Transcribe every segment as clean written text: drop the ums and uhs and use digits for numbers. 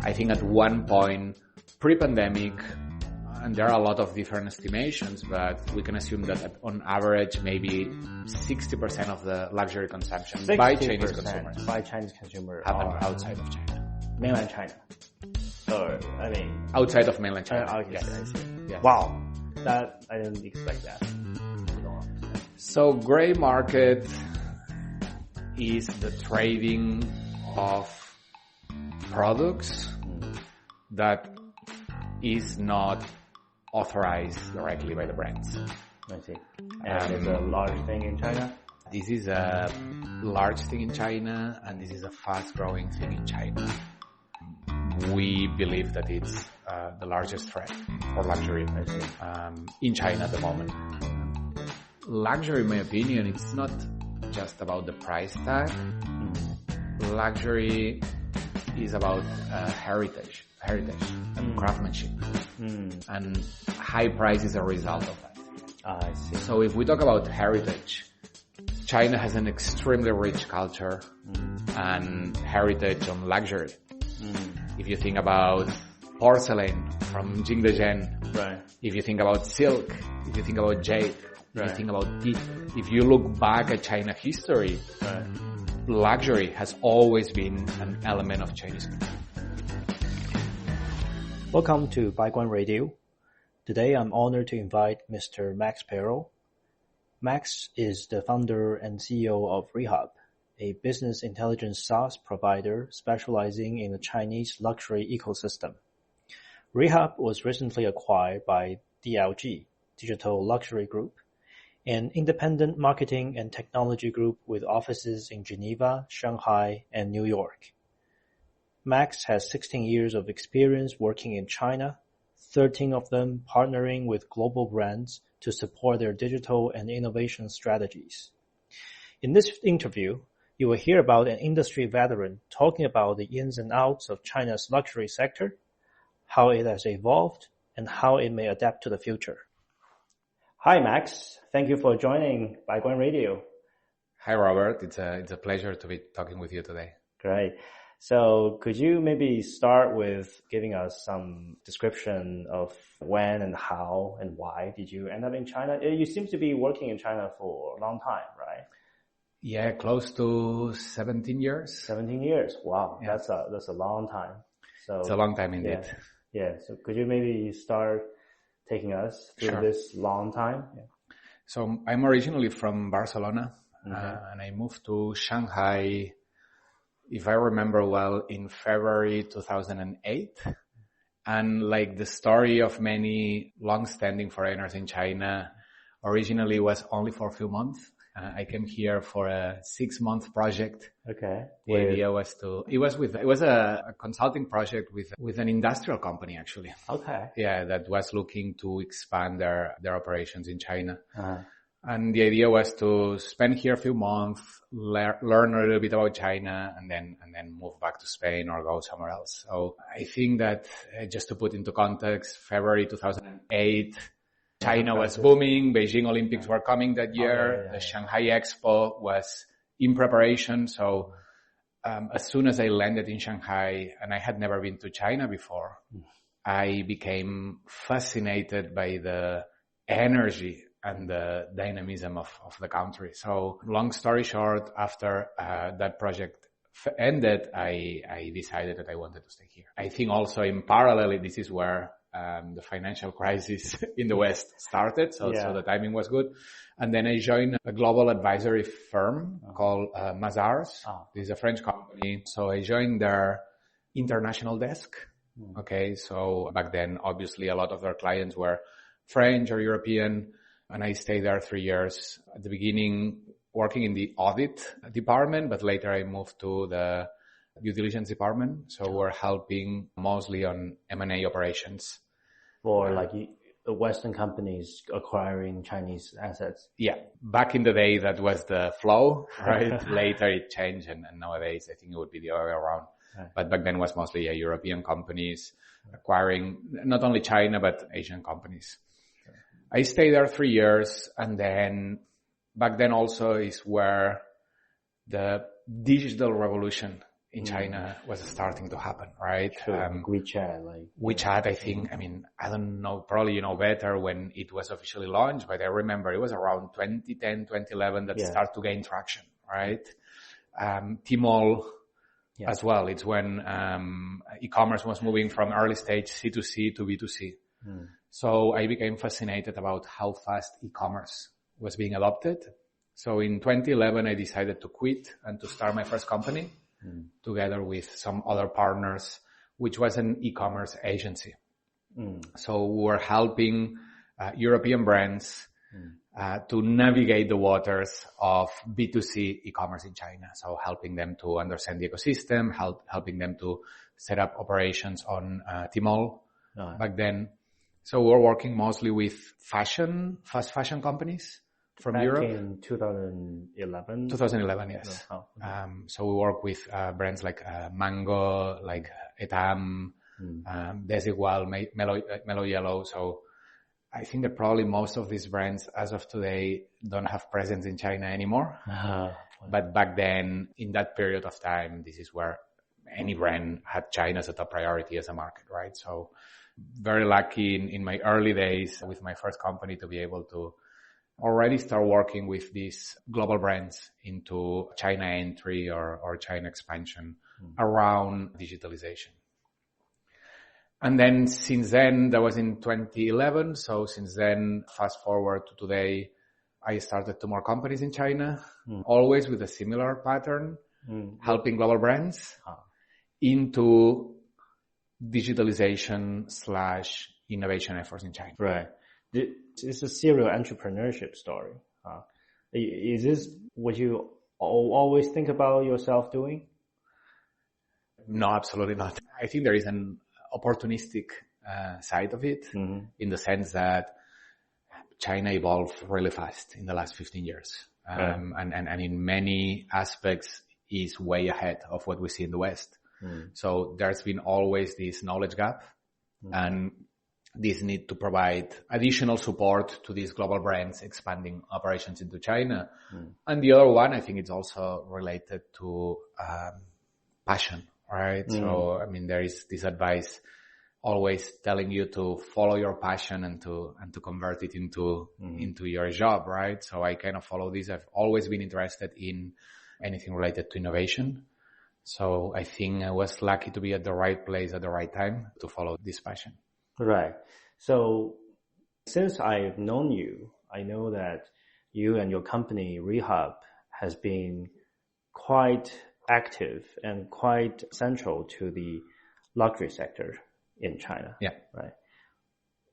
I think at one point, pre-pandemic, and there are a lot of different estimations, but we can assume that on average, maybe 60% of the luxury consumption by Chinese consumers happen outside of China. Mainland China. Outside of mainland China. Okay, yes. I see. Yes. Wow. That, I didn't expect that. So gray market is the trading of products that is not authorized directly by the brands. I see. And it's a large thing in China? This is a large thing in China, and this is a fast-growing thing in China. We believe that it's the largest threat for luxury in China at the moment. Luxury, in my opinion, it's not just about the price tag. Luxury is about heritage and craftsmanship. And high price is a result of that. I see. So if we talk about heritage, China has an extremely rich culture and heritage on luxury. If you think about porcelain from Jingdezhen, right. If you think about silk, if you think about jade, right. If you think about teak, if you look back at China history, right. Luxury has always been an element of Chinese culture. Welcome to Baiguan Radio. Today I'm honored to invite Mr. Max Peiro. Max is the founder and CEO of Rehub, a business intelligence SaaS provider specializing in the Chinese luxury ecosystem. Rehub was recently acquired by DLG, Digital Luxury Group, an independent marketing and technology group with offices in Geneva, Shanghai, and New York. Max has 16 years of experience working in China, 13 of them partnering with global brands to support their digital and innovation strategies. In this interview, you will hear about an industry veteran talking about the ins and outs of China's luxury sector, how it has evolved, and how it may adapt to the future. Hi, Max. Thank you for joining Baiguan Radio. Hi, Robert. It's a pleasure to be talking with you today. Great. So could you maybe start with giving us some description of when and how and why did you end up in China? You seem to be working in China for a long time, right? Yeah, close to 17 years. 17 years. Wow. Yeah. That's a long time. So it's a long time indeed. Yeah. So could you maybe start taking us through this long time? Yeah. So I'm originally from Barcelona, and I moved to Shanghai, if I remember well, in February 2008. And like the story of many long-standing foreigners in China, originally was only for a few months. I came here for a 6-month project. Okay. The idea was it was a consulting project with an industrial company actually. Okay. Yeah, that was looking to expand their operations in China. And the idea was to spend here a few months, learn a little bit about China, and then move back to Spain or go somewhere else. So I think that just to put into context, February 2008, China was booming. Beijing Olympics were coming that year. The Shanghai Expo was in preparation. So as soon as I landed in Shanghai, and I had never been to China before, I became fascinated by the energy and the dynamism of the country. So long story short, after that project ended, I decided that I wanted to stay here. I think also in parallel, this is where the financial crisis in the West started. So the timing was good. And then I joined a global advisory firm called Mazars. This is a French company. So I joined their international desk. Okay. So back then, obviously a lot of their clients were French or European. And I stayed there 3 years. At the beginning, working in the audit department, but later I moved to the due diligence department. So we're helping mostly on M&A operations. For like the Western companies acquiring Chinese assets. Yeah. Back in the day, that was the flow, right? Later it changed, and nowadays I think it would be the other way around. Right. But back then was mostly European companies acquiring not only China, but Asian companies. I stayed there 3 years, and then back then also is where the digital revolution in China was starting to happen, right? Sure. WeChat, I think, I don't know, probably you know better when it was officially launched, but I remember it was around 2010, 2011 that started to gain traction, right? Tmall as well. It's when e-commerce was moving from early stage C2C to B2C. So I became fascinated about how fast e-commerce was being adopted. So in 2011, I decided to quit and to start my first company together with some other partners, which was an e-commerce agency. So we were helping European brands to navigate the waters of B2C e-commerce in China. So helping them to understand the ecosystem, helping them to set up operations on Tmall back then. So we were working mostly with fast fashion companies from Europe. Back in 2011? 2011, yes. Oh, okay. So we work with brands like Mango, like Etam, Desigual, Mellow Yellow. So I think that probably most of these brands as of today don't have presence in China anymore. But back then, in that period of time, this is where any brand had China as a top priority as a market, right? So very lucky in my early days with my first company to be able to already start working with these global brands into China entry or China expansion around digitalization. And then since then, that was in 2011. So since then, fast forward to today, I started 2 more companies in China, always with a similar pattern, helping global brands into digitalization / innovation efforts in China. Right. It's a serial entrepreneurship story. Is this what you always think about yourself doing? No, absolutely not. I think there is an opportunistic side of it in the sense that China evolved really fast in the last 15 years. And in many aspects is way ahead of what we see in the West. So there's been always this knowledge gap and this need to provide additional support to these global brands expanding operations into China. And the other one, I think it's also related to passion, right? So, there is this advice always telling you to follow your passion and to convert it into your job, right? So I kind of follow this. I've always been interested in anything related to innovation. So I think I was lucky to be at the right place at the right time to follow this passion. Right. So since I've known you, I know that you and your company, Rehub, has been quite active and quite central to the luxury sector in China. Yeah. Right.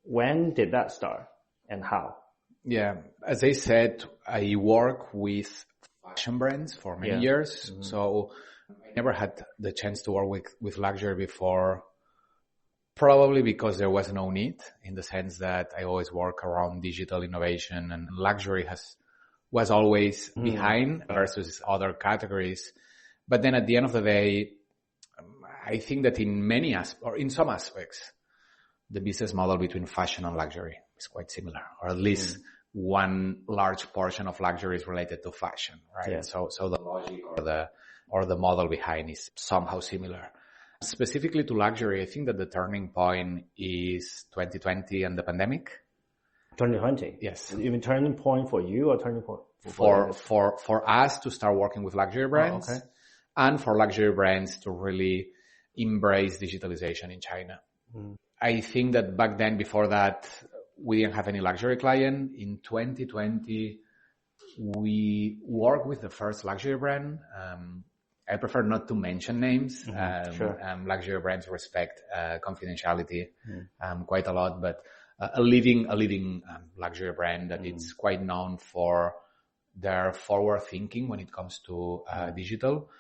When did that start and how? Yeah. As I said, I work with fashion brands for many years. So I never had the chance to work with luxury before, probably because there was no need, in the sense that I always work around digital innovation and luxury was always behind versus other categories. But then at the end of the day, I think that in some aspects, the business model between fashion and luxury is quite similar, or at least one large portion of luxury is related to fashion, right? Yeah. So the logic or the model behind is somehow similar. Specifically to luxury, I think that the turning point is 2020 and the pandemic. 2020? Yes. You mean turning point for you or turning point for us to start working with luxury brands and for luxury brands to really embrace digitalization in China. I think that back then, before that, we didn't have any luxury client. In 2020, we worked with the first luxury brand. I prefer not to mention names. Sure. Luxury brands respect confidentiality quite a lot, but a leading luxury brand that it's quite known for their forward thinking when it comes to digital.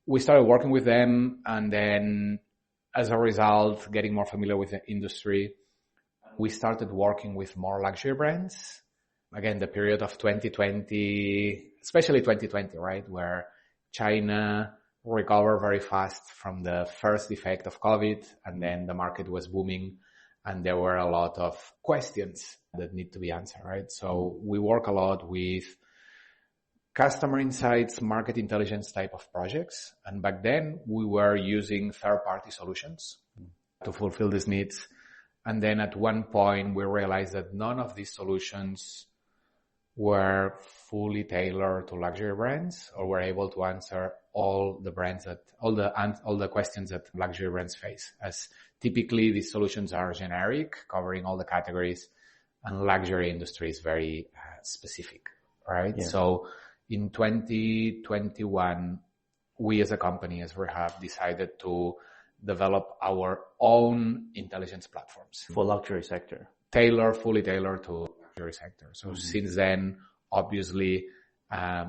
We started working with them, and then as a result, getting more familiar with the industry, we started working with more luxury brands. Again, the period of 2020, especially 2020, right, where China recovered very fast from the first effect of COVID, and then the market was booming, and there were a lot of questions that need to be answered, right? So we work a lot with customer insights, market intelligence type of projects. And back then we were using third-party solutions to fulfill these needs. And then at one point we realized that none of these solutions were fully tailored to luxury brands or were able to answer all the questions that luxury brands face. As typically these solutions are generic, covering all the categories, and luxury industry is very specific, right? Yeah. So in 2021, we as a company, as Rehub, decided to develop our own intelligence platforms. For luxury sector. Fully tailored to luxury sector. So since then, obviously,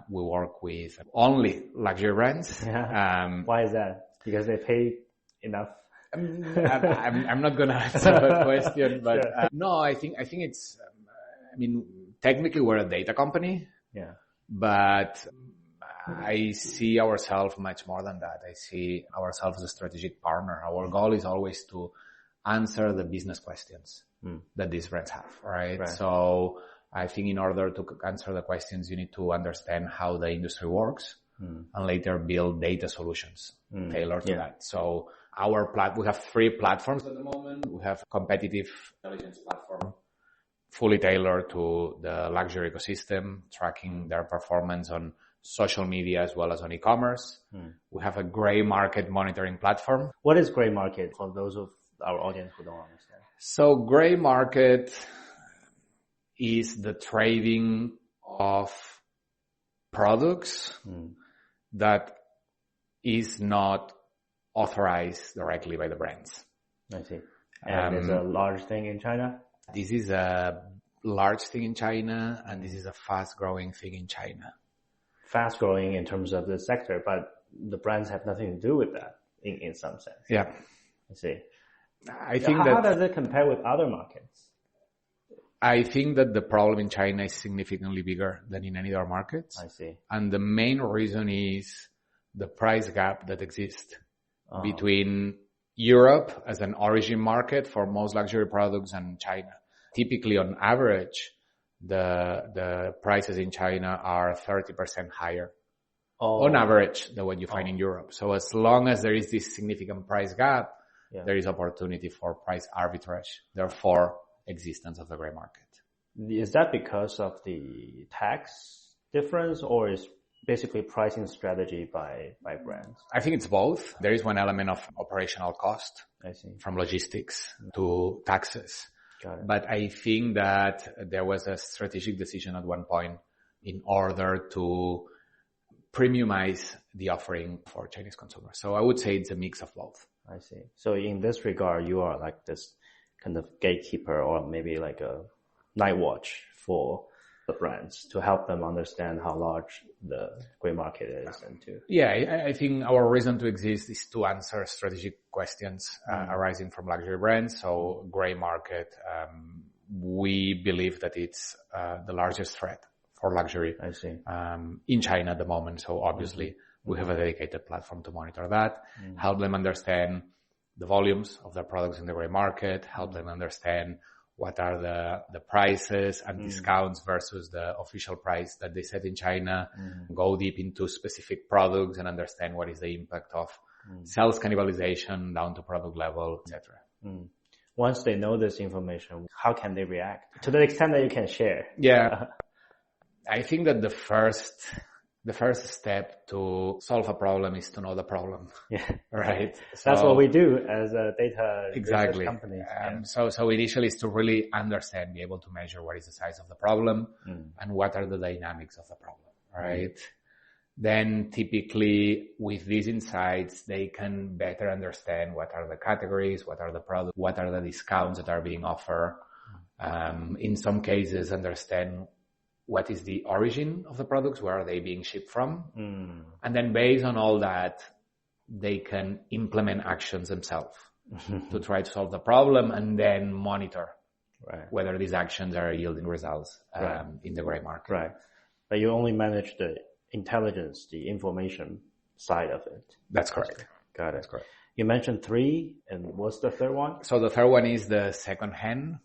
we work with only luxury brands. Yeah. Why is that? Because they pay enough? I'm not going to answer that question, but no, I think it's, technically we're a data company. Yeah. But I see ourselves much more than that. I see ourselves as a strategic partner. Our goal is always to answer the business questions that these brands have, right? So I think in order to answer the questions, you need to understand how the industry works and later build data solutions tailored to that. So we have 3 platforms at the moment. We have competitive intelligence platform, fully tailored to the luxury ecosystem, tracking their performance on social media as well as on e-commerce. We have a gray market monitoring platform. What is gray market for those of our audience who don't understand? So gray market is the trading of products that is not authorized directly by the brands. I see. And it's a large thing in China? This is a large thing in China, and this is a fast-growing thing in China. Fast-growing in terms of the sector, but the brands have nothing to do with that in some sense. Yeah. I see. I think how does it compare with other markets? I think that the problem in China is significantly bigger than in any other markets. I see. And the main reason is the price gap that exists between Europe as an origin market for most luxury products and China. Typically, on average, the prices in China are 30% higher on average than what you find in Europe. So as long as there is this significant price gap, there is opportunity for price arbitrage, therefore existence of the gray market. Is that because of the tax difference, or is basically pricing strategy by brands? I think it's both. There is one element of operational cost. I see. From logistics to taxes. Got it. But I think that there was a strategic decision at one point in order to premiumize the offering for Chinese consumers. So I would say it's a mix of both. I see. So in this regard, you are like this kind of gatekeeper, or maybe like a night watch for the brands to help them understand how large the gray market is and to... Yeah, I think our reason to exist is to answer strategic questions arising from luxury brands. So gray market, we believe that it's the largest threat for luxury in China at the moment. So obviously we have a dedicated platform to monitor that, help them understand the volumes of their products in the gray market, help them understand what are the prices and discounts versus the official price that they set in China, go deep into specific products and understand what is the impact of sales cannibalization down to product level, etc. Once they know this information, how can they react? To the extent that you can share. Yeah. I think that the first step to solve a problem is to know the problem. Yeah. Right. That's what we do as a data research company. So initially is to really understand, be able to measure what is the size of the problem and what are the dynamics of the problem. Right. Then typically with these insights, they can better understand what are the categories, what are the products, what are the discounts that are being offered. In some cases, understand what is the origin of the products, where are they being shipped from? And then based on all that, they can implement actions themselves to try to solve the problem and then monitor whether these actions are yielding results in the gray market. Right. But you only manage the intelligence, the information side of it. That's correct. Got it. That's correct. You mentioned 3, and what's the third one? So the third one is the secondhand.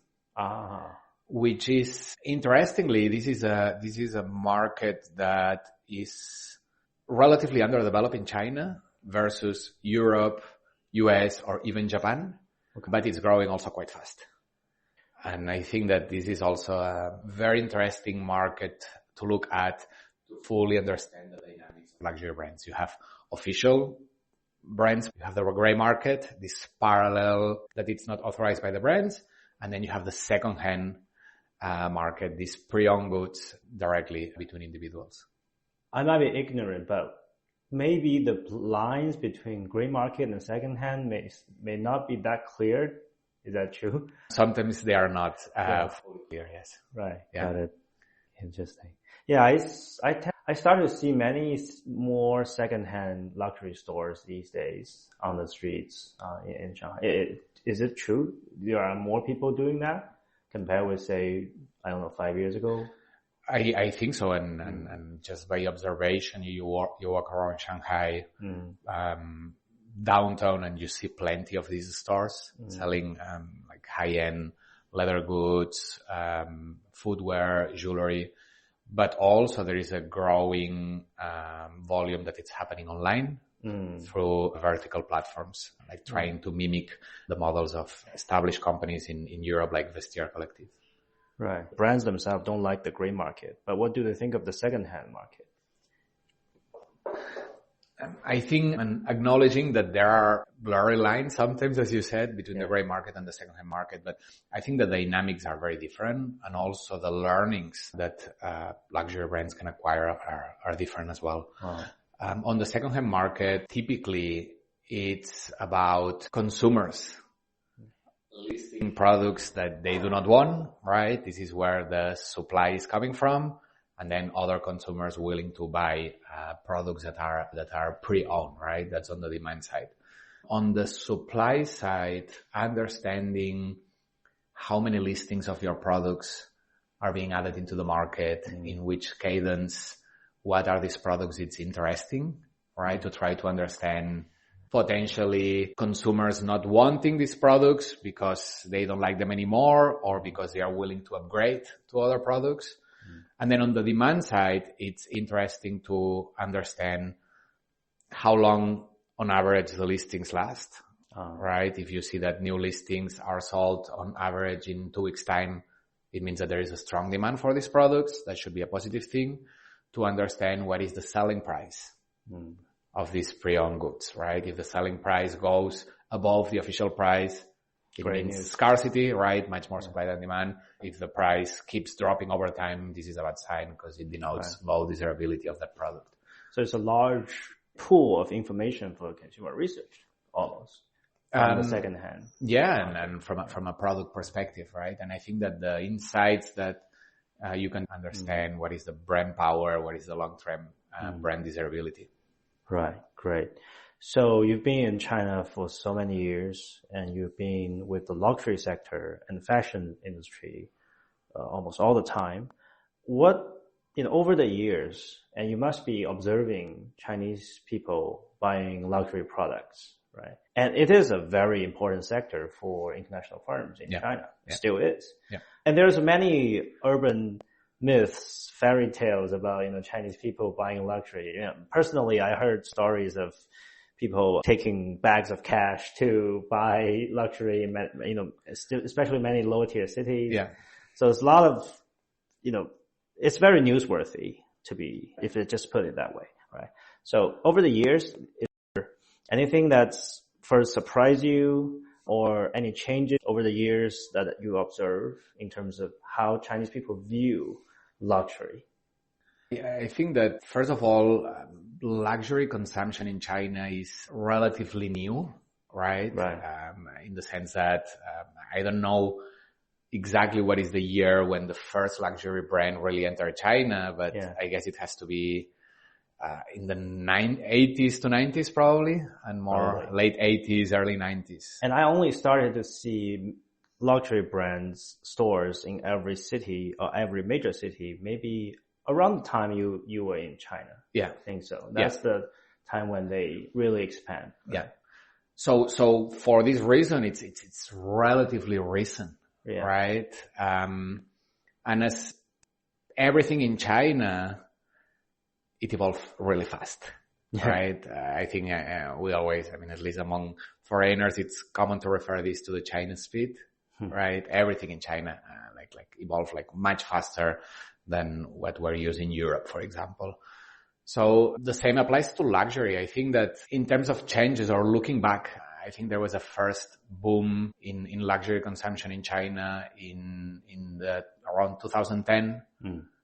which is interestingly, this is a market that is relatively underdeveloped in China versus Europe, US, or even Japan, but it's growing also quite fast. And I think that this is also a very interesting market to look at to fully understand the dynamics of luxury brands. You have official brands, you have the gray market, this parallel that it's not authorized by the brands, and then you have the secondhand market, these pre-owned goods directly between individuals. I might be ignorant, but maybe the lines between gray market and secondhand may not be that clear. Is that true? Sometimes they are not fully clear, yes. Right, yeah. Got it. Interesting. Yeah, I started to see many more secondhand luxury stores these days on the streets in Shanghai. Is it true? There are more people doing that compared with, say, I don't know, 5 years ago? I think so, and just by observation, you walk around Shanghai, downtown, and you see plenty of these stores selling like high-end leather goods, footwear, jewelry, but also there is a growing volume that it's happening online through vertical platforms, like trying to mimic the models of established companies in Europe, like Vestiaire Collective. Right. Brands themselves don't like the gray market, but what do they think of the secondhand market? I think acknowledging that there are blurry lines sometimes, as you said, between the gray market and the secondhand market, but I think the dynamics are very different, and also the learnings that luxury brands can acquire are different as well. On the secondhand market, typically it's about consumers listing products that they do not want, right? This is where the supply is coming from. And then other consumers willing to buy products that are pre-owned, right? That's on the demand side. On the supply side, understanding how many listings of your products are being added into the market, in which cadence, what are these products it's interesting, right? To try to understand potentially consumers not wanting these products because they don't like them anymore or because they are willing to upgrade to other products. And then on the demand side, it's interesting to understand how long on average the listings last, right? If you see that new listings are sold on average in 2 weeks' time, it means that there is a strong demand for these products. That should be a positive thing. To understand what is the selling price of these pre-owned goods, right? If the selling price goes above the official price, it means scarcity, right? Much more supply than demand. If the price keeps dropping over time, this is a bad sign because it denotes low desirability of that product. So it's a large pool of information for consumer research, almost, on the second hand. Yeah, and from a product perspective, right? And I think that the insights that you can understand what is the brand power, what is the long-term brand desirability. Right, great. So you've been in China for so many years, and you've been with the luxury sector and fashion industry almost all the time. Over the years, and you must be observing Chinese people buying luxury products, right? And it is a very important sector for international firms in China. It still is. Yeah. And there's many urban myths, fairy tales about, Chinese people buying luxury. Personally, I heard stories of people taking bags of cash to buy luxury, especially many lower tier cities. Yeah. So it's a lot of, it's very newsworthy if you just put it that way, right? So over the years, is there anything that's first surprised you or any changes over the years that you observe in terms of how Chinese people view luxury? Yeah, I think that first of all, luxury consumption in China is relatively new, right? In the sense that I don't know exactly what is the year when the first luxury brand really entered China, but I guess it has to be in the 80s to 90s probably, and more late 80s, early 90s. And I only started to see luxury brands stores in every city or every major city maybe around the time you were in China. Yeah. I think so. That's the time when they really expand. Right? Yeah. So for this reason, it's relatively recent, right? And as everything in China, it evolved really fast, right? I think we always, at least among foreigners, it's common to refer this to the China speed, right? Everything in China evolved much faster than what we're using in Europe, for example. So the same applies to luxury. I think that in terms of changes or looking back, I think there was a first boom in luxury consumption in China in around 2010,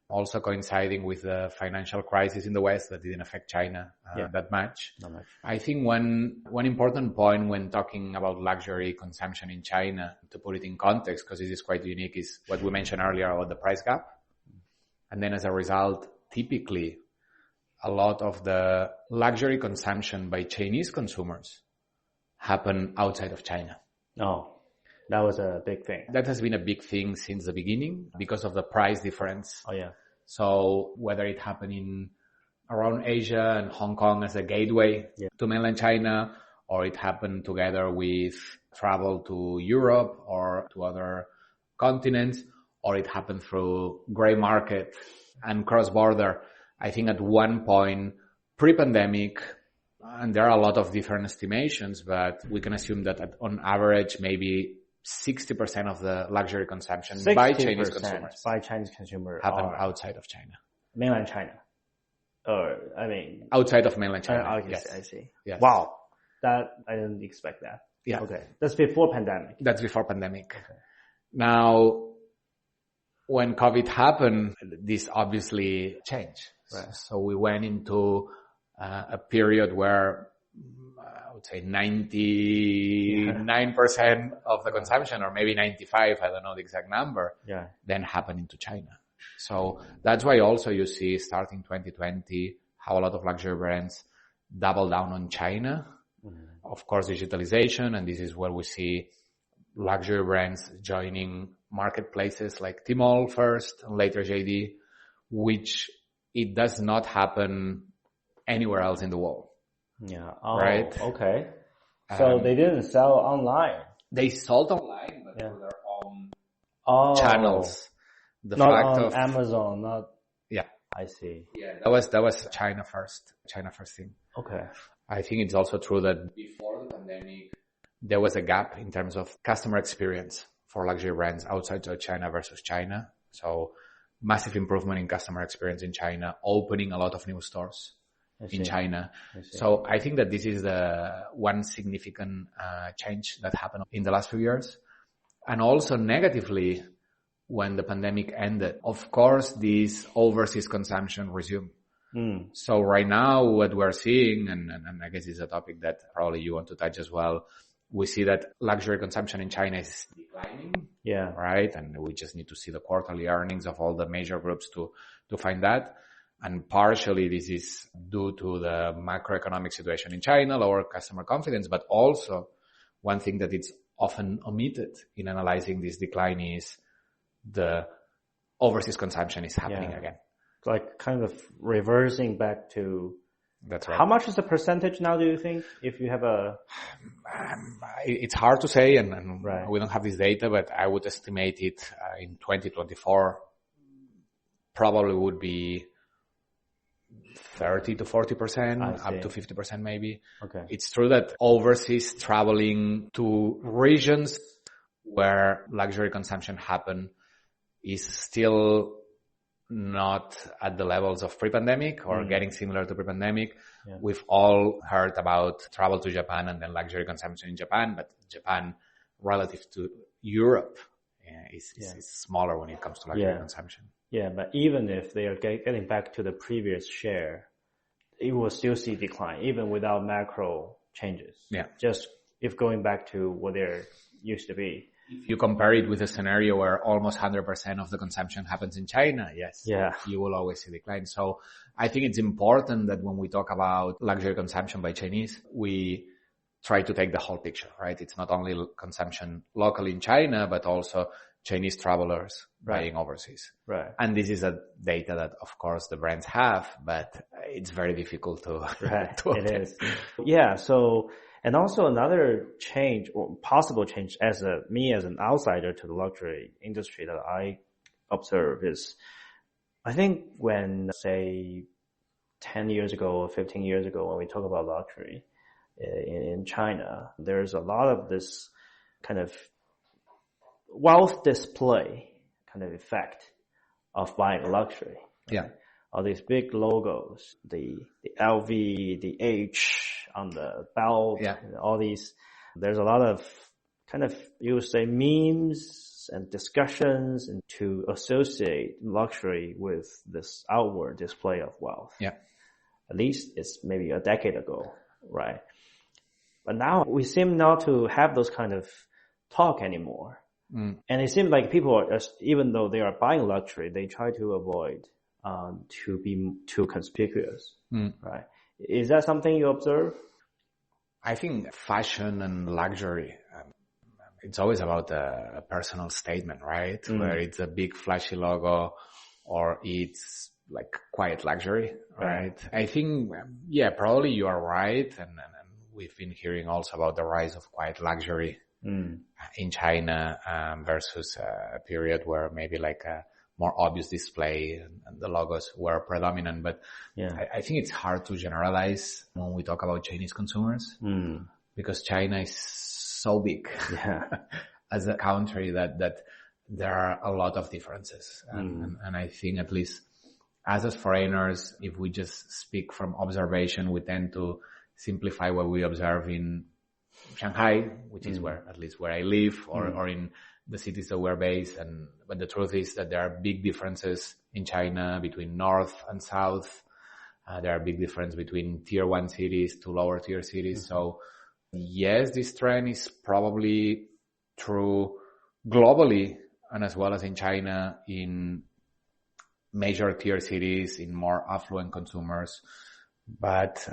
also coinciding with the financial crisis in the West that didn't affect China that much. Not much. I think one important point when talking about luxury consumption in China, to put it in context, because this is quite unique, is what we mentioned earlier about the price gap. And then as a result, typically, a lot of the luxury consumption by Chinese consumers happen outside of China. Oh, that was a big thing. That has been a big thing since the beginning because of the price difference. Oh, yeah. So whether it happened around Asia and Hong Kong as a gateway to mainland China, or it happened together with travel to Europe or to other continents, or it happened through gray market and cross-border. I think at one point, pre-pandemic, and there are a lot of different estimations, but we can assume that on average, maybe 60% of the luxury consumption by Chinese consumers happen outside of China. Mainland China. Outside of mainland China. Yes. I see. Yes. Wow. That, I didn't expect that. Yeah. Okay. That's before pandemic. That's before pandemic. Okay. Now, when COVID happened, this obviously changed. Right. So we went into a period where I would say 99% of the consumption, or maybe 95, I don't know the exact number, then happened into China. So that's why also you see starting 2020, how a lot of luxury brands double down on China. Mm-hmm. Of course, digitalization, and this is where we see luxury brands joining marketplaces like Tmall first and later JD, which it does not happen anywhere else in the world. Yeah. Oh, right. Okay. So they didn't sell online. They sold online, but through their own channels. Not on Amazon, not. Yeah. I see. Yeah. That was China first thing. Okay. I think it's also true that before the pandemic, there was a gap in terms of customer experience for luxury brands outside of China versus China. So massive improvement in customer experience in China, opening a lot of new stores in China. So I think that this is the one significant change that happened in the last few years. And also negatively, when the pandemic ended, of course, this overseas consumption resumed. So right now what we're seeing, and I guess it's a topic that probably you want to touch as well, we see that luxury consumption in China is declining. Yeah. Right? And we just need to see the quarterly earnings of all the major groups to find that. And partially this is due to the macroeconomic situation in China, lower customer confidence, but also one thing that it's often omitted in analyzing this decline is the overseas consumption is happening again. Like kind of reversing back to. That's right. How much is the percentage now, do you think, if you have a... It's hard to say, and right. We don't have this data, but I would estimate it in 2024 probably would be 30 to 40%, up to 50% maybe. Okay. It's true that overseas traveling to regions where luxury consumption happen is still not at the levels of pre-pandemic or getting similar to pre-pandemic. Yeah. We've all heard about travel to Japan and then luxury consumption in Japan, but Japan relative to Europe is smaller when it comes to luxury consumption. Yeah, but even if they are getting back to the previous share, it will still see decline, even without macro changes. Yeah. Just if going back to what there used to be. If you compare it with a scenario where almost 100% of the consumption happens in China, you will always see decline. So I think it's important that when we talk about luxury consumption by Chinese, we try to take the whole picture, right? It's not only consumption locally in China, but also Chinese travelers buying overseas. Right. And this is a data that, of course, the brands have, but it's very difficult to It is. Yeah. So, and also another change or possible change as an outsider to the luxury industry that I observe is, I think when, say, 10 years ago or 15 years ago, when we talk about luxury in China, there's a lot of this kind of wealth display kind of effect of buying luxury. Right? Yeah. All these big logos, the LV, the H on the belt, all these. There's a lot of kind of, you would say, memes and discussions and to associate luxury with this outward display of wealth. Yeah. At least it's maybe a decade ago, right? But now we seem not to have those kind of talk anymore. And it seems like people are, even though they are buying luxury, they try to avoid to be too conspicuous, right? Is that something you observe? I think fashion and luxury, it's always about a personal statement, right? Where it's a big flashy logo or it's like quiet luxury, right? I think, probably you are right. And we've been hearing also about the rise of quiet luxury in China versus a period where maybe like a more obvious display and the logos were predominant. But I think it's hard to generalize when we talk about Chinese consumers because China is so big as a country that there are a lot of differences. And I think at least as foreigners, if we just speak from observation, we tend to simplify what we observe in Shanghai, which is at least where I live, or in the cities that we're based. But the truth is that there are big differences in China between north and south. There are big differences between tier 1 cities to lower tier cities. So yes, this trend is probably true globally and as well as in China, in major tier cities, in more affluent consumers. But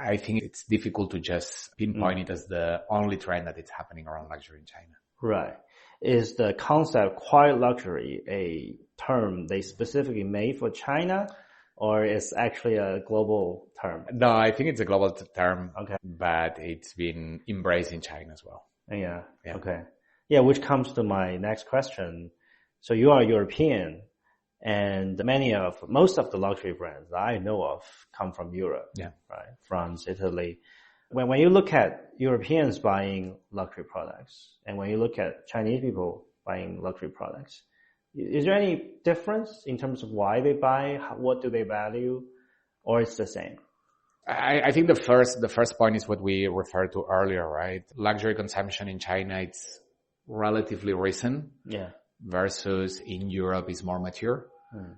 I think it's difficult to just pinpoint it as the only trend that it's happening around luxury in China. Right. Is the concept quiet luxury a term they specifically made for China, or is actually a global term? No, I think it's a global term, but it's been embraced in China as well. Yeah. Okay. Yeah, which comes to my next question. So you are European, and most of the luxury brands that I know of come from Europe. Yeah. Right. France, Italy. When you look at Europeans buying luxury products and when you look at Chinese people buying luxury products, is there any difference in terms of why they buy? What do they value? Or it's the same? I think the first point is what we referred to earlier, right? Luxury consumption in China, it's relatively recent. Yeah. Versus in Europe is more mature.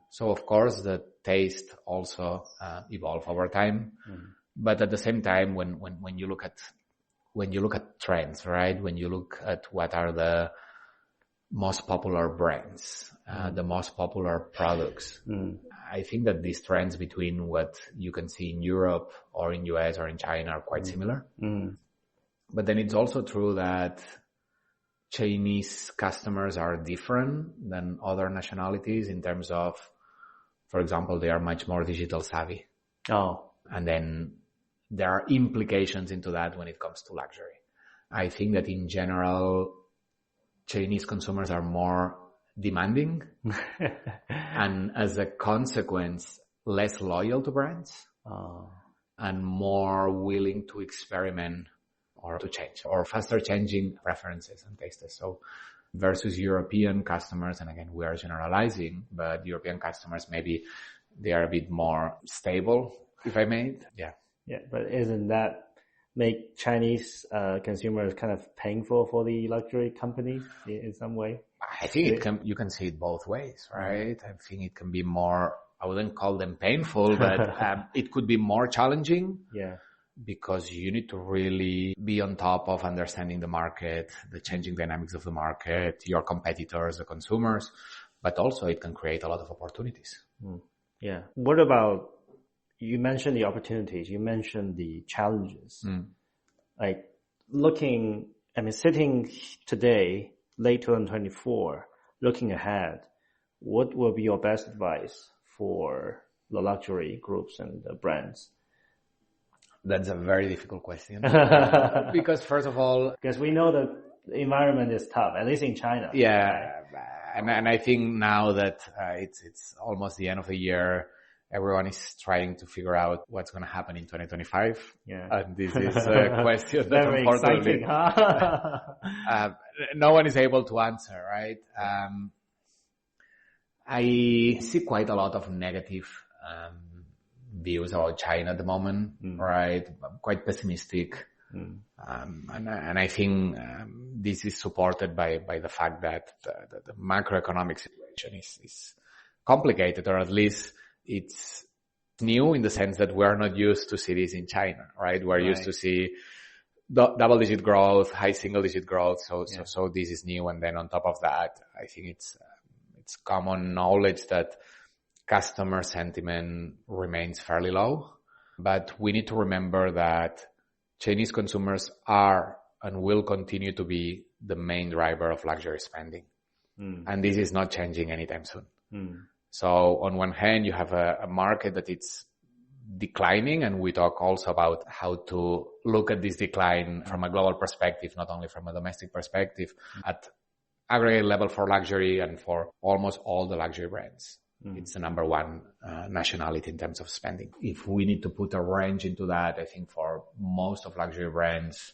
So of course the taste also evolve over time. But at the same time, when you look at trends, right? When you look at what are the most popular brands, the most popular products, I think that these trends between what you can see in Europe or in US or in China are quite similar. But then it's also true that Chinese customers are different than other nationalities in terms of, for example, they are much more digital savvy. And then there are implications into that when it comes to luxury. I think that in general, Chinese consumers are more demanding and as a consequence, less loyal to brands and more willing to experiment or to change or faster changing preferences and tastes. So versus European customers, and again, we are generalizing, but European customers, maybe they are a bit more stable, if I may. Yeah. Yeah, but isn't that make Chinese consumers kind of painful for the luxury companies in some way? I think you can see it both ways, right? I think it can be more, I wouldn't call them painful, but it could be more challenging. Yeah. Because you need to really be on top of understanding the market, the changing dynamics of the market, your competitors, the consumers, but also it can create a lot of opportunities. Yeah. What about, you mentioned the opportunities, you mentioned the challenges. Like sitting today, late 2024, looking ahead, what will be your best advice for the luxury groups and the brands? That's a very difficult question. Because first of all... Because we know that the environment is tough, at least in China. Yeah. And I think now that it's almost the end of the year, everyone is trying to figure out what's going to happen in 2025. Yeah. And this is a question that Very unfortunately exciting, huh? no one is able to answer, right? I see quite a lot of negative views about China at the moment, right? I'm quite pessimistic. And I think this is supported by the fact that the macroeconomic situation is complicated, or at least it's new in the sense that we're not used to see this in China, right? We're used to see double-digit growth, high single-digit growth. So this is new. And then on top of that, I think it's common knowledge that customer sentiment remains fairly low. But we need to remember that Chinese consumers are and will continue to be the main driver of luxury spending. And this is not changing anytime soon. So on one hand, you have a market that it's declining, and we talk also about how to look at this decline from a global perspective, not only from a domestic perspective, at aggregate level for luxury and for almost all the luxury brands. It's the number one nationality in terms of spending. If we need to put a range into that, I think for most of luxury brands,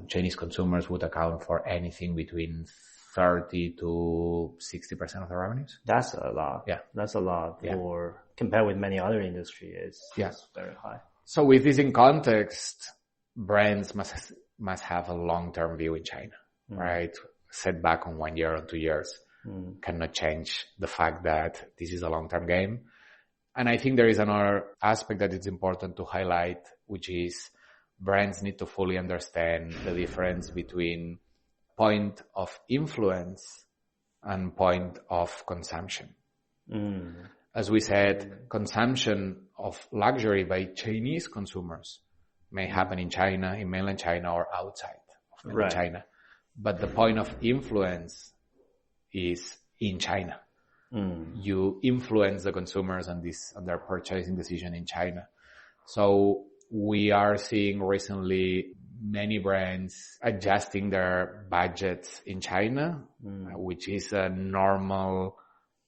Chinese consumers would account for anything between 30 to 60% of the revenues. That's a lot. Yeah. That's a lot for, compared with many other industries. It's very high. So with this in context, brands must have a long-term view in China, right? Setback on 1 year or 2 years cannot change the fact that this is a long-term game. And I think there is another aspect that it's important to highlight, which is brands need to fully understand the difference between point of influence and point of consumption. As we said, consumption of luxury by Chinese consumers may happen in China, in mainland China, or outside of mainland China. But the point of influence is in China. You influence the consumers on their purchasing decision in China. So we are seeing recently many brands adjusting their budgets in China, which is a normal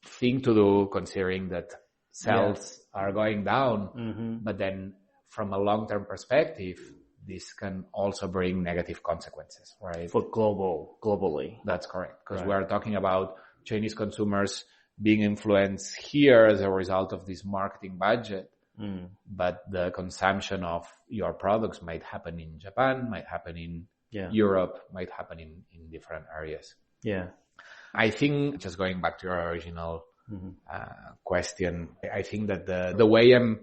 thing to do considering that sales are going down. But then from a long-term perspective, this can also bring negative consequences, right? For globally. That's correct. Because we are talking about Chinese consumers being influenced here as a result of this marketing budget. But the consumption of your products might happen in Japan, might happen in Europe, might happen in different areas. Yeah. I think, just going back to your original question, I think that the way I'm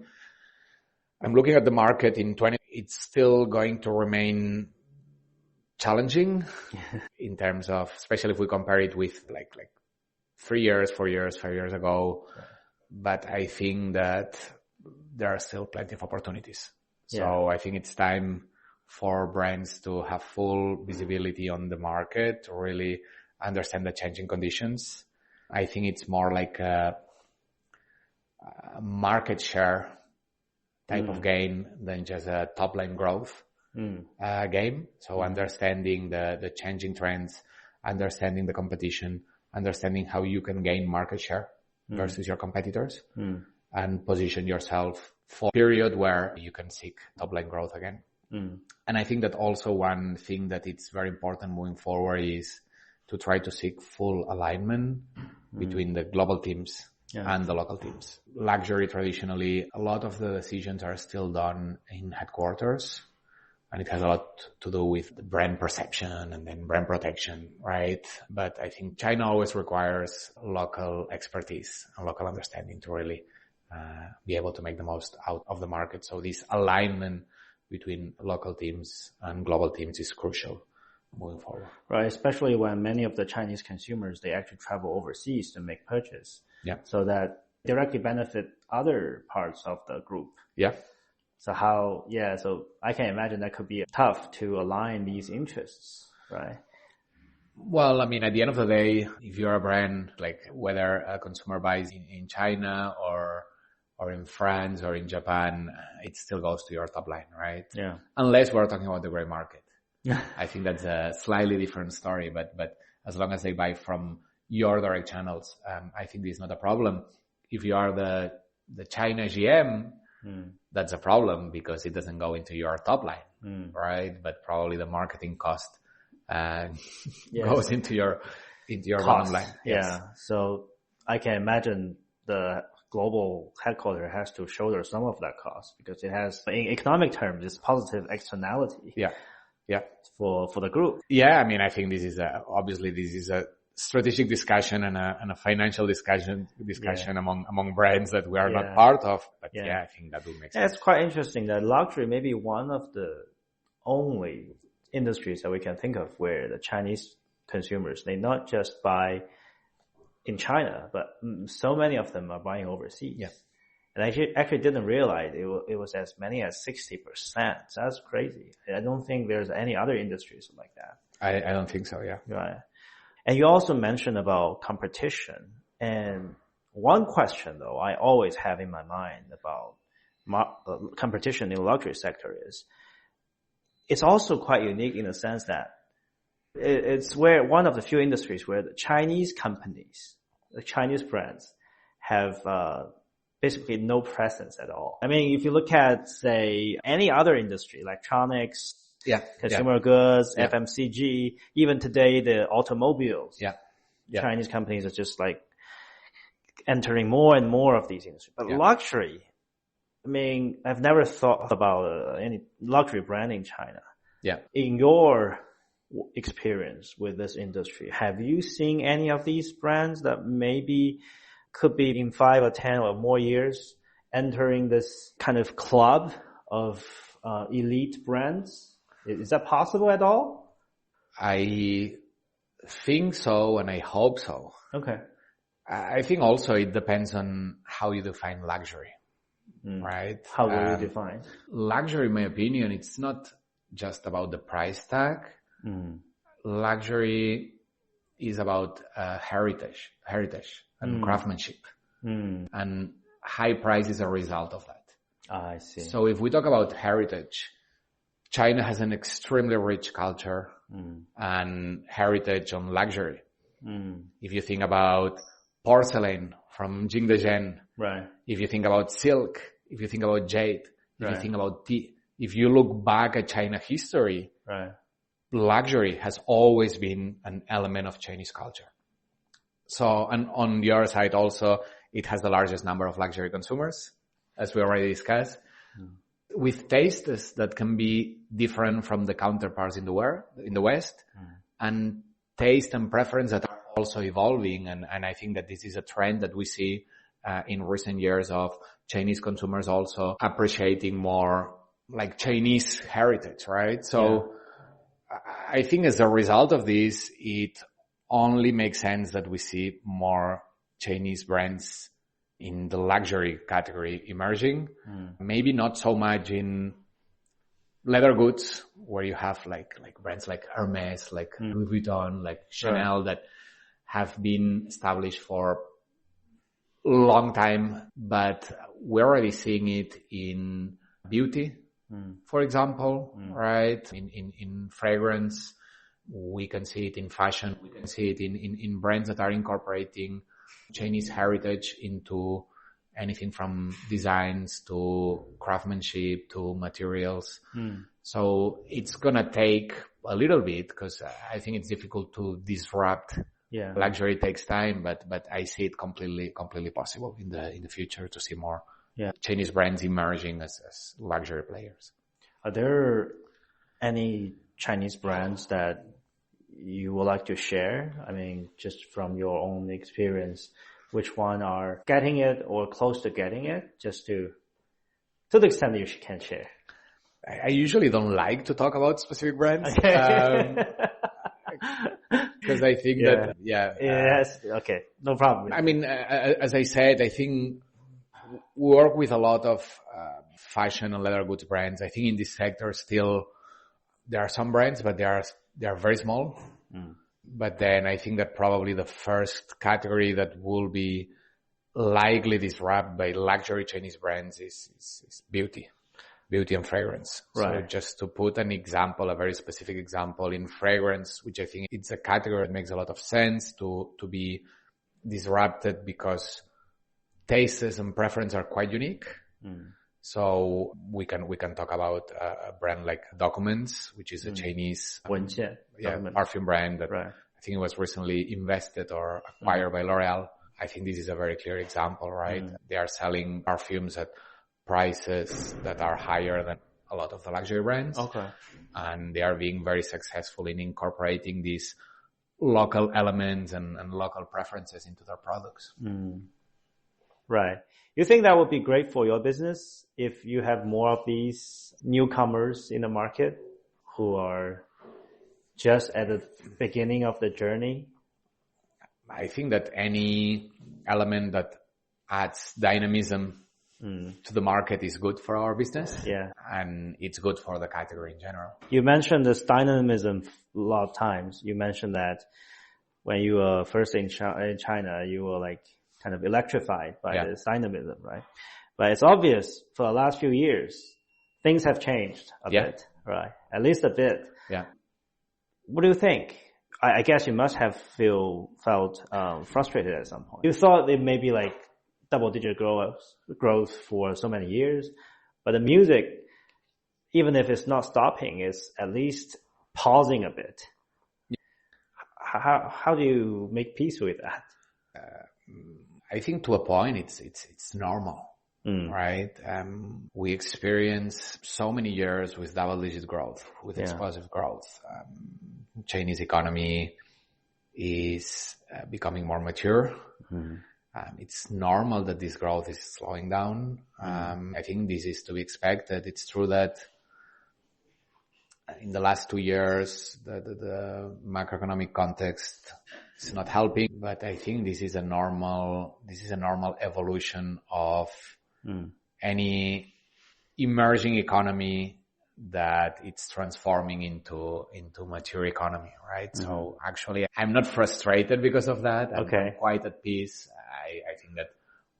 looking at the market in it's still going to remain challenging in terms of, especially if we compare it with like 3 years, 4 years, 5 years ago. But I think that there are still plenty of opportunities. So I think it's time for brands to have full visibility on the market, to really understand the changing conditions. I think it's more like a market share type of game than just a top line growth game. So understanding the changing trends, understanding the competition, understanding how you can gain market share versus your competitors, and position yourself for a period where you can seek top line growth again. And I think that also one thing that it's very important moving forward is to try to seek full alignment between the global teams and the local teams. Luxury, traditionally, a lot of the decisions are still done in headquarters, and it has a lot to do with the brand perception and then brand protection, right? But I think China always requires local expertise and local understanding to really be able to make the most out of the market. So this alignment between local teams and global teams is crucial moving forward. Right, especially when many of the Chinese consumers, they actually travel overseas to make purchase. So that directly benefit other parts of the group. So so I can imagine that could be tough to align these interests, right? Well, I mean, at the end of the day, if you're a brand, like whether a consumer buys in China or in France or in Japan, it still goes to your top line, right? Unless we're talking about the gray market. I think that's a slightly different story, but as long as they buy from your direct channels. I think this is not a problem. If you are the China GM, that's a problem because it doesn't go into your top line, right? But probably the marketing cost goes into your bottom line. Yes. Yeah. So I can imagine the global headquarters has to shoulder some of that cost because it has, in economic terms, it's positive externality. Yeah. For the group. Yeah. I mean, I think this is a strategic discussion and a financial discussion among brands that we are not part of. But I think that would make sense. It's quite interesting that luxury may be one of the only industries that we can think of where the Chinese consumers, they not just buy in China, but so many of them are buying overseas. Yeah. And I actually didn't realize it was as many as 60%. That's crazy. I don't think there's any other industries like that. I don't think so, yeah. Right. And you also mentioned about competition. And one question, though, I always have in my mind about competition in the luxury sector is it's also quite unique in the sense that it's where one of the few industries where the Chinese companies, the Chinese brands have basically no presence at all. I mean, if you look at, say, any other industry, electronics, consumer goods, FMCG, even today the automobiles, Chinese companies are just entering more and more of these industries. But luxury, I mean, I've never thought about any luxury brand in China. Yeah. In your experience with this industry, have you seen any of these brands that maybe could be in 5 or 10 or more years entering this kind of club of elite brands? Is that possible at all? I think so, and I hope so. Okay. I think also it depends on how you define luxury, right? How do you define? Luxury, in my opinion, it's not just about the price tag. Luxury is about heritage and craftsmanship. And high price is a result of that. I see. So if we talk about heritage, China has an extremely rich culture and heritage on luxury. If you think about porcelain from Jingdezhen, right. If you think about silk, if you think about jade, if you think about tea, if you look back at China history, right. Luxury has always been an element of Chinese culture. So, and on the other side also, it has the largest number of luxury consumers, as we already discussed, with tastes that can be different from the counterparts in the West, and taste and preference that are also evolving. And I think that this is a trend that we see in recent years of Chinese consumers also appreciating more like Chinese heritage, right? So I think as a result of this, it only makes sense that we see more Chinese brands in the luxury category emerging. Maybe not so much in leather goods, where you have like brands like Hermes, like Louis Vuitton, like Chanel, that have been established for a long time, but we're already seeing it in beauty, for example, right? In fragrance, we can see it in fashion, we can see it in brands that are incorporating Chinese heritage into anything from designs to craftsmanship to materials. So it's gonna take a little bit, because I think it's difficult to disrupt. Luxury takes time, but I see it completely possible in the future to see more Chinese brands emerging as luxury players. Are there any Chinese brands that you would like to share? I mean, just from your own experience, which one are getting it or close to getting it, just to the extent that you can share? I usually don't like to talk about specific brands. Because I think that, yes, okay, no problem. I mean, as I said, I think we work with a lot of fashion and leather goods brands. I think in this sector still there are some brands, but they are very small. But then I think that probably the first category that will be likely disrupted by luxury Chinese brands is beauty. beauty and fragrance. Right. So just to put an example, a very specific example in fragrance, which I think it's a category that makes a lot of sense to be disrupted because tastes and preferences are quite unique. So we can talk about a brand like Documents, which is a Chinese perfume brand that I think it was recently invested or acquired by L'Oreal. I think this is a very clear example, right? They are selling perfumes at prices that are higher than a lot of the luxury brands. Okay. And they are being very successful in incorporating these local elements and local preferences into their products. Right. You think that would be great for your business if you have more of these newcomers in the market who are just at the beginning of the journey? I think that any element that adds dynamism to the market is good for our business. Yeah. And it's good for the category in general. You mentioned this dynamism a lot of times. You mentioned that when you were first in China, you were like kind of electrified by this dynamism, right? But it's obvious for the last few years, things have changed a bit, right? At least a bit. Yeah. What do you think? I guess you must have felt frustrated at some point. You thought it may be like double-digit growth for so many years, but the music, even if it's not stopping, is at least pausing a bit. How do you make peace with that? I think to a point it's normal, right? We experience so many years with double-digit growth, with explosive growth. Chinese economy is becoming more mature. It's normal that this growth is slowing down. I think this is to be expected. It's true that in the last 2 years, the macroeconomic context is not helping, but I think this is a normal evolution of any emerging economy that it's transforming into mature economy, right? So actually, I'm not frustrated because of that. I'm quite at peace. I think that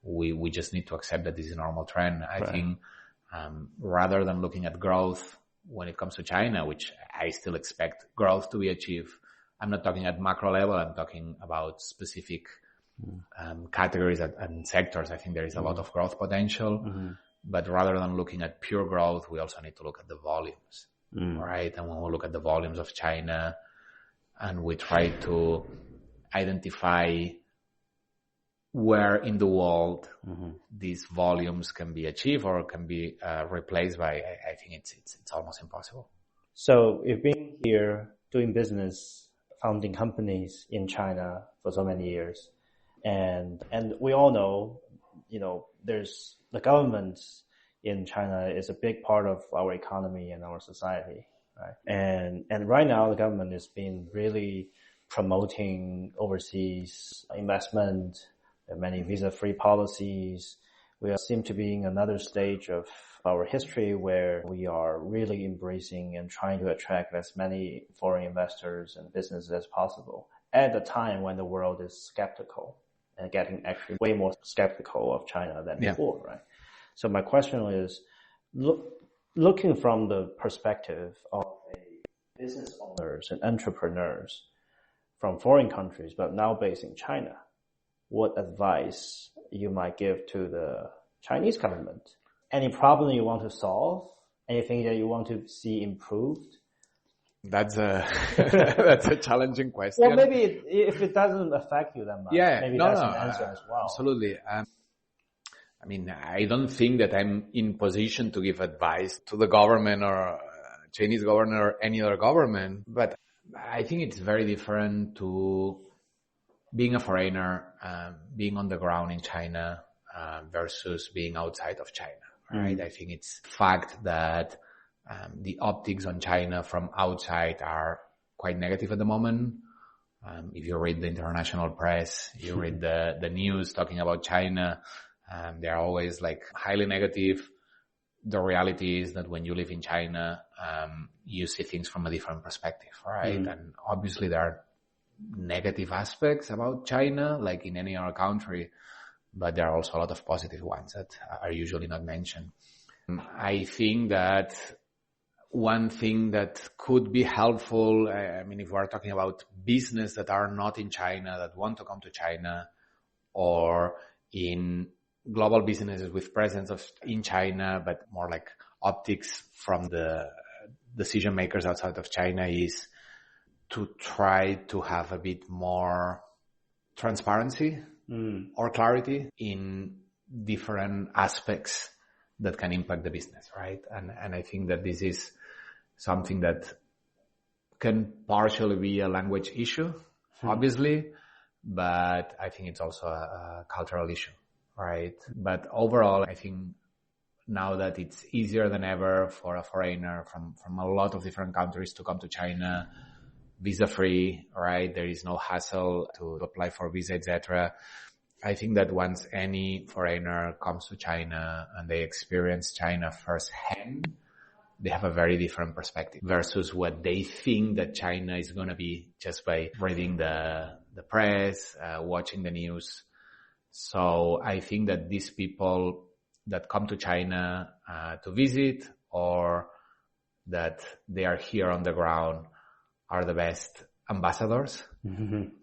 we just need to accept that this is a normal trend. I think rather than looking at growth when it comes to China, which I still expect growth to be achieved, I'm not talking at macro level. I'm talking about specific categories and sectors. I think there is a lot of growth potential. But rather than looking at pure growth, we also need to look at the volumes, right? And when we look at the volumes of China and we try to identify where in the world these volumes can be achieved or can be replaced by, I think it's almost impossible. So you've been here doing business, founding companies in China for so many years. And we all know, there's the government in China is a big part of our economy and our society, right? And right now the government is being really promoting overseas investment. There are many visa-free policies. We seem to be in another stage of our history where we are really embracing and trying to attract as many foreign investors and businesses as possible at a time when the world is skeptical and getting actually way more skeptical of China than before, right? So my question is, looking from the perspective of business owners and entrepreneurs from foreign countries, but now based in China, what advice you might give to the Chinese government? Any problem you want to solve? Anything that you want to see improved? That's a challenging question. Well, maybe if it doesn't affect you that much, maybe that's an answer as well. Absolutely. I don't think that I'm in position to give advice to the government or Chinese government or any other government, but I think it's very different to being a foreigner, being on the ground in China versus being outside of China, right? I think it's fact that the optics on China from outside are quite negative at the moment. If you read the international press, you read the news talking about China, they're always like highly negative. The reality is that when you live in China, you see things from a different perspective, right? And obviously there are negative aspects about China, like in any other country, but there are also a lot of positive ones that are usually not mentioned. I think that one thing that could be helpful, I mean, if we're talking about business that are not in China, that want to come to China, or in global businesses with presence in China, but more like optics from the decision makers outside of China, is to try to have a bit more transparency or clarity in different aspects that can impact the business, right? And I think that this is something that can partially be a language issue, obviously, but I think it's also a cultural issue, right? But overall, I think now that it's easier than ever for a foreigner from a lot of different countries to come to China, visa-free, right? There is no hassle to apply for visa, etc. I think that once any foreigner comes to China and they experience China firsthand, they have a very different perspective versus what they think that China is going to be just by reading the press, watching the news. So I think that these people that come to China to visit, or that they are here on the ground, are the best ambassadors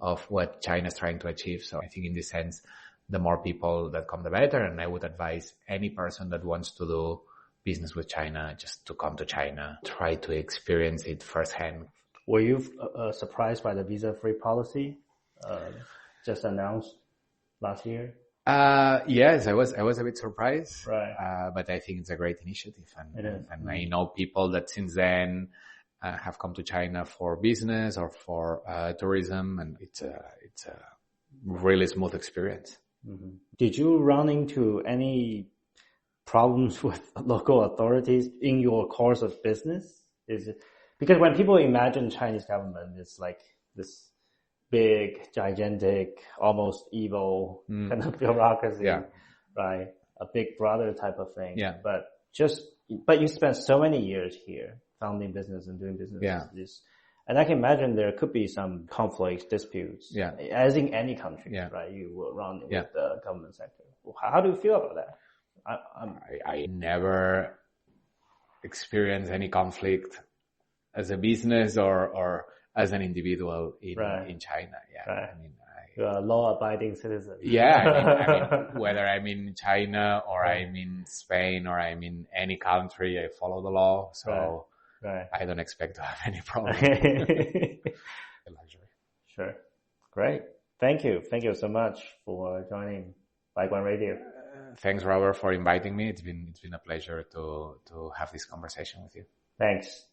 of what China is trying to achieve. So I think in this sense, the more people that come, the better. And I would advise any person that wants to do business with China just to come to China, try to experience it firsthand. Were you surprised by the visa-free policy just announced last year? Yes, I was a bit surprised. Right. But I think it's a great initiative. It is. And I know people that since then have come to China for business or for tourism, and it's a really smooth experience. Mm-hmm. Did you run into any problems with local authorities in your course of business? Is it because when people imagine Chinese government, it's like this big, gigantic, almost evil kind of bureaucracy, right? A big brother type of thing. Yeah. But you spent so many years here founding business and doing business. Yeah. And I can imagine there could be some conflicts, disputes, as in any country, right? You will run with the government sector. How do you feel about that? I never experienced any conflict as a business or as an individual in China. Yeah. Right. I mean, you're a law-abiding citizen. Yeah. I mean, whether I'm in China or I'm in Spain or I'm in any country, I follow the law. So I don't expect to have any problem. Sure. Great. Thank you. Thank you so much for joining Baiguan Radio. Thanks, Robert, for inviting me. It's been a pleasure to have this conversation with you. Thanks.